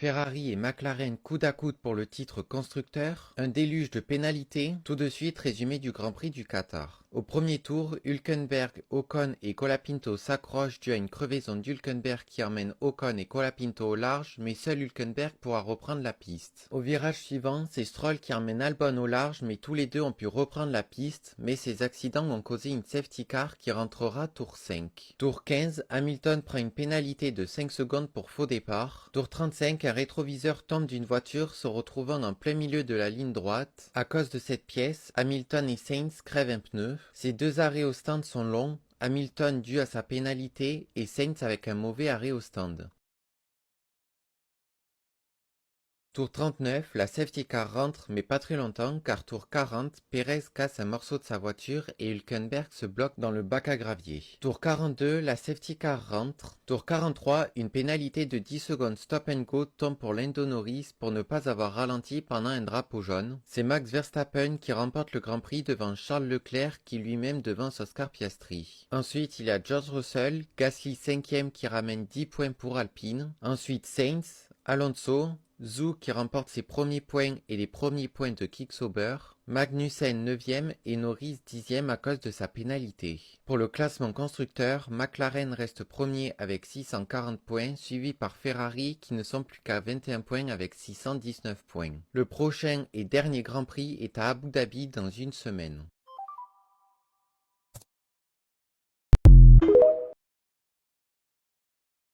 Ferrari et McLaren coude à coude pour le titre constructeur, un déluge de pénalités, tout de suite résumé du Grand Prix du Qatar. Au premier tour, Hülkenberg, Ocon et Colapinto s'accrochent dû à une crevaison d'Hülkenberg qui emmène Ocon et Colapinto au large, mais seul Hülkenberg pourra reprendre la piste. Au virage suivant, c'est Stroll qui emmène Albon au large, mais tous les deux ont pu reprendre la piste, mais ces accidents ont causé une safety car qui rentrera tour 5. Tour 15, Hamilton prend une pénalité de 5 secondes pour faux départ. Tour 35, un rétroviseur tombe d'une voiture se retrouvant en plein milieu de la ligne droite. À cause de cette pièce, Hamilton et Sainz crèvent un pneu. Ces deux arrêts au stand sont longs, Hamilton dû à sa pénalité et Sainz avec un mauvais arrêt au stand. Tour 39, la safety car rentre mais pas très longtemps car tour 40, Perez casse un morceau de sa voiture et Hülkenberg se bloque dans le bac à gravier. Tour 42, la safety car rentre. Tour 43, une pénalité de 10 secondes stop and go tombe pour Lando Norris pour ne pas avoir ralenti pendant un drapeau jaune. C'est Max Verstappen qui remporte le Grand Prix devant Charles Leclerc qui lui-même devance Oscar Piastri. Ensuite, il y a George Russell, Gasly 5e qui ramène 10 points pour Alpine. Ensuite Sainz, Alonso, Zhou qui remporte ses premiers points et les premiers points de Kick-Sauber, Magnussen 9e et Norris 10e à cause de sa pénalité. Pour le classement constructeur, McLaren reste premier avec 640 points, suivi par Ferrari qui ne sont plus qu'à 21 points avec 619 points. Le prochain et dernier Grand Prix est à Abu Dhabi dans une semaine.